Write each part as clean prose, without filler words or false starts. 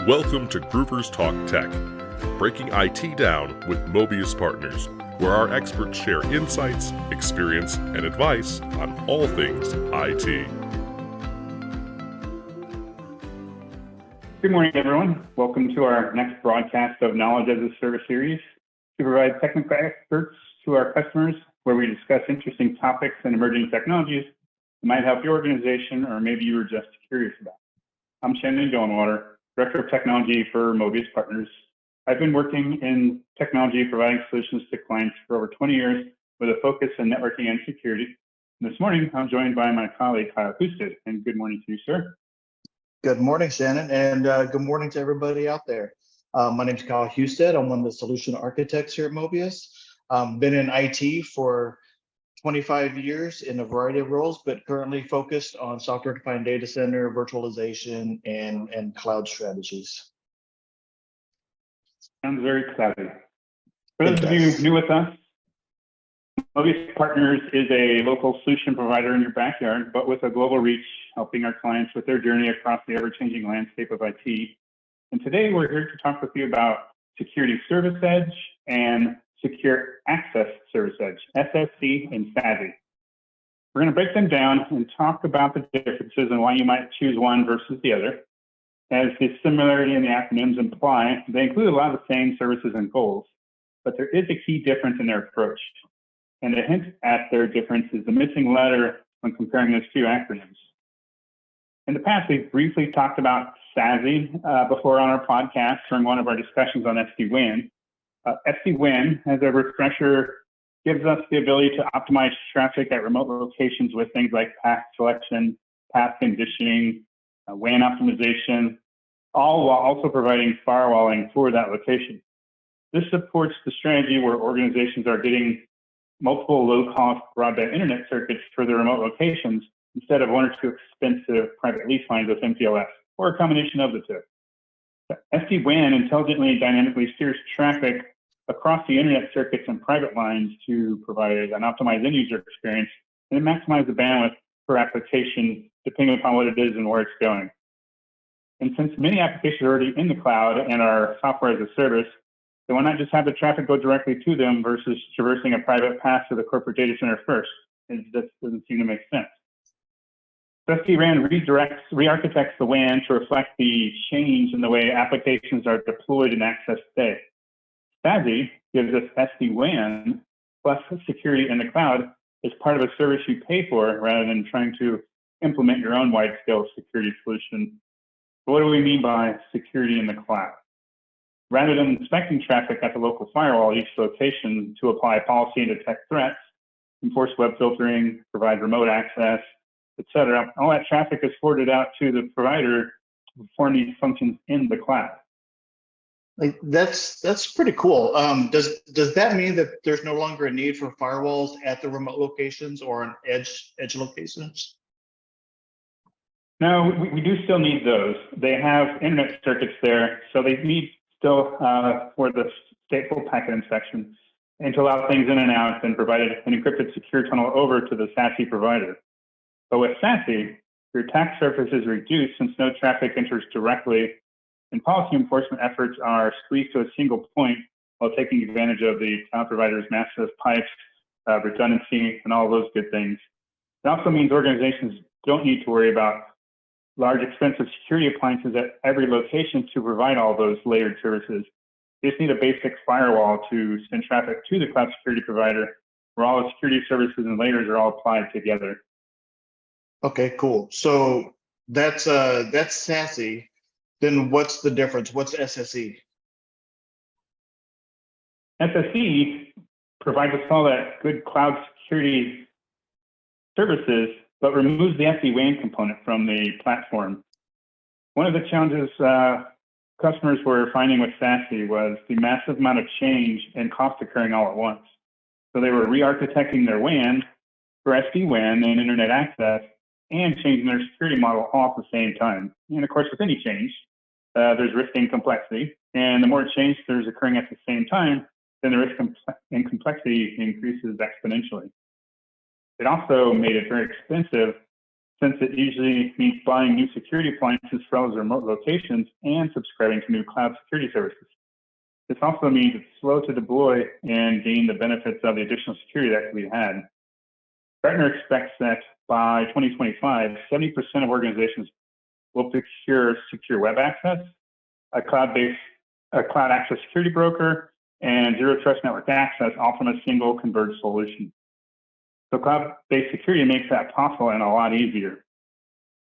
Welcome to Groovers Talk Tech, breaking IT down with Mobius Partners, where our experts share insights, experience, and advice on all things IT. Good morning, everyone. Welcome to our next broadcast of Knowledge as a Service series to provide technical experts to our customers, where we discuss interesting topics and emerging technologies that might help your organization or maybe you were just curious about. I'm Shannon and Director of Technology for Mobius Partners. I've been working in technology, providing solutions to clients for over 20 years with a focus on networking and security. And this morning, I'm joined by my colleague, Kyle. And good morning to you, sir. Good morning, Shannon, and good morning to everybody out there. My name is Kyle Husted. I'm one of the solution architects here at Mobius. Been in IT for 25 years in a variety of roles, but currently focused on software-defined data center, virtualization, and cloud strategies. Sounds very exciting. For those of you new with us, Mobius Partners is a local solution provider in your backyard, but with a global reach, helping our clients with their journey across the ever-changing landscape of IT. And today we're here to talk with you about Security Service Edge and Secure Access Service Edge, SSE and SASE. We're going to break them down and talk about the differences and why you might choose one versus the other. As the similarity in the acronyms imply, they include a lot of the same services and goals, but there is a key difference in their approach. And a hint at their difference is the missing letter when comparing those two acronyms. In the past, we've briefly talked about SASE before on our podcast during one of our discussions on SD-WAN. SD-WAN, as a refresher, gives us the ability to optimize traffic at remote locations with things like path selection, path conditioning, WAN optimization, all while also providing firewalling for that location. This supports the strategy where organizations are getting multiple low-cost broadband internet circuits for their remote locations instead of one or two expensive private lease lines with MPLS, or a combination of the two. SD-WAN intelligently and dynamically steers traffic across the internet circuits and private lines to provide an optimized end-user experience and maximize the bandwidth per application depending upon what it is and where it's going. And since many applications are already in the cloud and are software as a service, then why not just have the traffic go directly to them versus traversing a private path to the corporate data center first? It just doesn't seem to make sense. SD-WAN re-architects the WAN to reflect the change in the way applications are deployed and accessed today. SASE gives us SD-WAN plus security in the cloud as part of a service you pay for rather than trying to implement your own wide-scale security solution. What do we mean by security in the cloud? Rather than inspecting traffic at the local firewall at each location to apply policy and detect threats, enforce web filtering, provide remote access, etc., all that traffic is forwarded out to the provider to perform these functions in the cloud. Like that's pretty cool. Does that mean that there's no longer a need for firewalls at the remote locations or on edge locations? No, we do still need those. They have internet circuits there, so they need still for the stateful packet inspection and to allow things in and out and provide an encrypted secure tunnel over to the SASE provider. But with SASE, your attack surface is reduced since no traffic enters directly, and policy enforcement efforts are squeezed to a single point while taking advantage of the cloud provider's massive pipes, redundancy, and all those good things. It also means organizations don't need to worry about large, expensive security appliances at every location to provide all those layered services. They just need a basic firewall to send traffic to the cloud security provider where all the security services and layers are all applied together. Okay, cool. So that's SASE. Then what's the difference? What's SSE? SSE provides us all that good cloud security services, but removes the SD-WAN component from the platform. One of the challenges customers were finding with SASE was the massive amount of change and cost occurring all at once. So they were re-architecting their WAN for SD-WAN and internet access and changing their security model all at the same time. And of course, with any change, there's risk and complexity. And the more change there's occurring at the same time, then the risk and complexity increases exponentially. It also made it very expensive since it usually means buying new security appliances for all those remote locations and subscribing to new cloud security services. This also means it's slow to deploy and gain the benefits of the additional security that we had. Gartner expects that by 2025, 70% of organizations will procure secure web access, a cloud access security broker, and zero trust network access, all from a single converged solution. So cloud-based security makes that possible and a lot easier.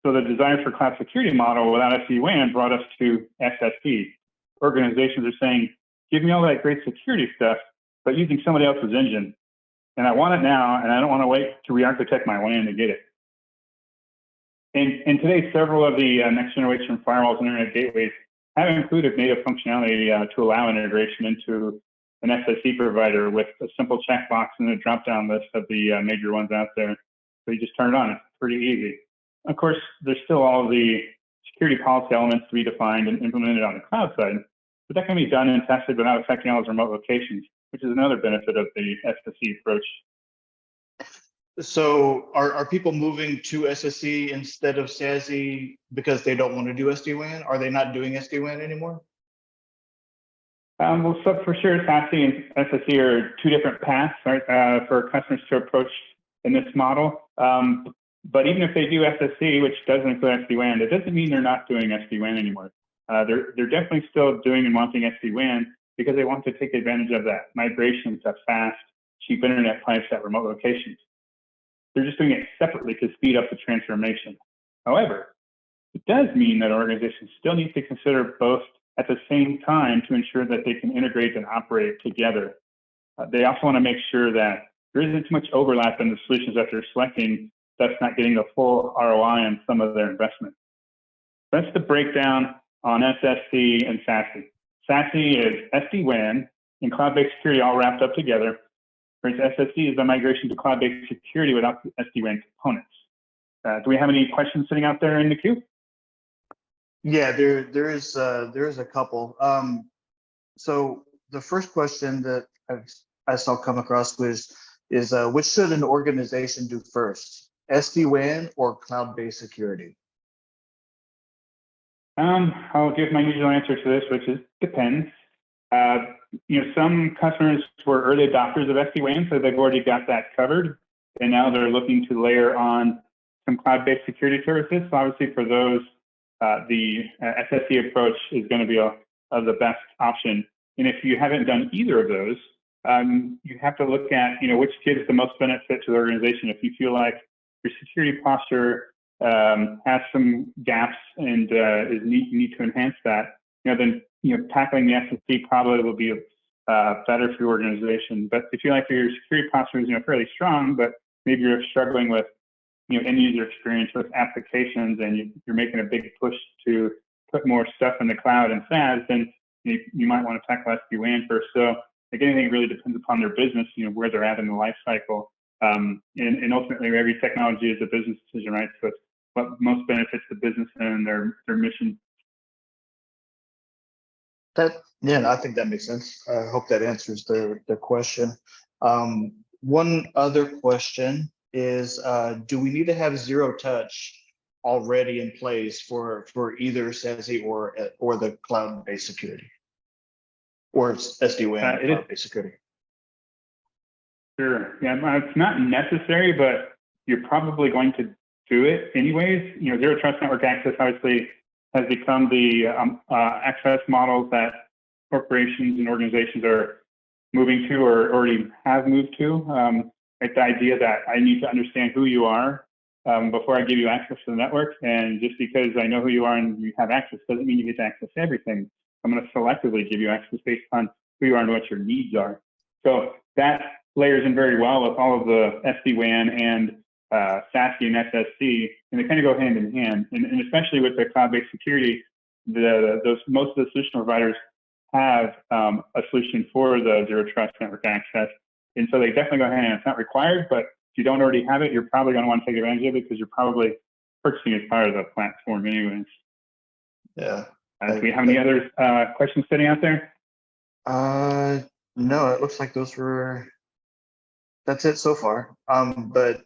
So the desire for cloud security model without SD-WAN brought us to SSE. Organizations are saying, give me all that great security stuff, but using somebody else's engine. And I want it now, and I don't want to wait to re-architect my WAN to get it. And today, several of the next generation firewalls and internet gateways have included native functionality to allow integration into an SSE provider with a simple checkbox and a drop-down list of the major ones out there. So you just turn it on. It's pretty easy. Of course, there's still all the security policy elements to be defined and implemented on the cloud side, but that can be done and tested without affecting all those remote locations, which is another benefit of the SSE approach. So are people moving to SSE instead of SASE because they don't want to do SD-WAN? Are they not doing SD-WAN anymore? Well, so for sure, SASE and SSE are two different paths, right, for customers to approach in this model. But even if they do SSE, which doesn't include SD-WAN, that doesn't mean they're not doing SD-WAN anymore. They're definitely still doing and wanting SD-WAN because they want to take advantage of that migration to fast, cheap internet pipes at remote locations. They're just doing it separately to speed up the transformation. However, it does mean that organizations still need to consider both at the same time to ensure that they can integrate and operate together. They also want to make sure that there isn't too much overlap in the solutions that they're selecting, thus not getting the full ROI on some of their investment. That's the breakdown on SSE and SASE. SASE is SD-WAN and cloud-based security all wrapped up together, whereas SSE is the migration to cloud-based security without the SD-WAN components. Do we have any questions sitting out there in the queue? Yeah, there is a couple. So the first question that I saw come across is which should an organization do first, SD-WAN or cloud-based security? I'll give my usual answer to this, which is depends. Some customers were early adopters of SD-WAN, so they've already got that covered, and now they're looking to layer on some cloud-based security services. So obviously for those, the SSE approach is going to be the best option. And if you haven't done either of those, you have to look at which gives the most benefit to the organization. If you feel like your security posture has some gaps and you need to enhance that, then tackling the SSE probably will be better for your organization. But if you like your security posture is fairly strong, but maybe you're struggling with end user experience with applications and you're making a big push to put more stuff in the cloud and SaaS, then you might want to tackle SD-WAN first. So again, it really depends upon their business, where they're at in the life cycle. And ultimately, every technology is a business decision, right? So it's what most benefits the business and their mission. I think that makes sense. I hope that answers the question. One other question is, do we need to have zero touch already in place for either SASE or the cloud-based security, or SD-WAN cloud-based security? Sure. Yeah, it's not necessary, but you're probably going to do it anyways. Zero trust network access obviously has become the access models that corporations and organizations are moving to or already have moved to. Like the idea that I need to understand who you are before I give you access to the network. And just because I know who you are and you have access doesn't mean you get to access everything. I'm going to selectively give you access based on who you are and what your needs are. So that layers in very well with all of the SD-WAN and SASE and SSE, and they kind of go hand in hand. And especially with the cloud-based security, most of the solution providers have a solution for the zero trust network access. And so they definitely go hand in hand. It's not required, but if you don't already have it, you're probably going to want to take advantage of it because you're probably purchasing as part of the platform anyways. Yeah. Do we have any other questions sitting out there? No, it looks like that's it so far. But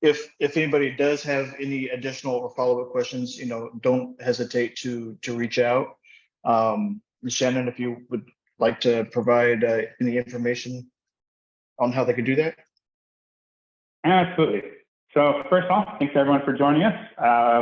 if anybody does have any additional or follow-up questions, don't hesitate to reach out. Shannon, if you would like to provide any information on how they could do that. Absolutely. So first off, thanks everyone for joining us.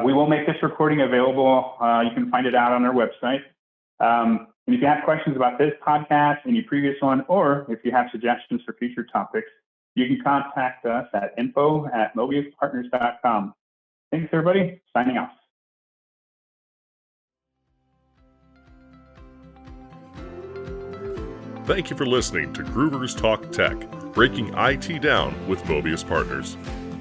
We will make this recording available. You can find it out on our website. And if you have questions about this podcast, any previous one, or if you have suggestions for future topics, you can contact us at info@mobiuspartners.com. Thanks, everybody. Signing off. Thank you for listening to Groovers Talk Tech, breaking IT down with Mobius Partners.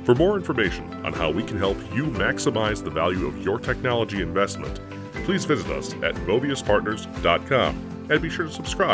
For more information on how we can help you maximize the value of your technology investment, please visit us at mobiuspartners.com and be sure to subscribe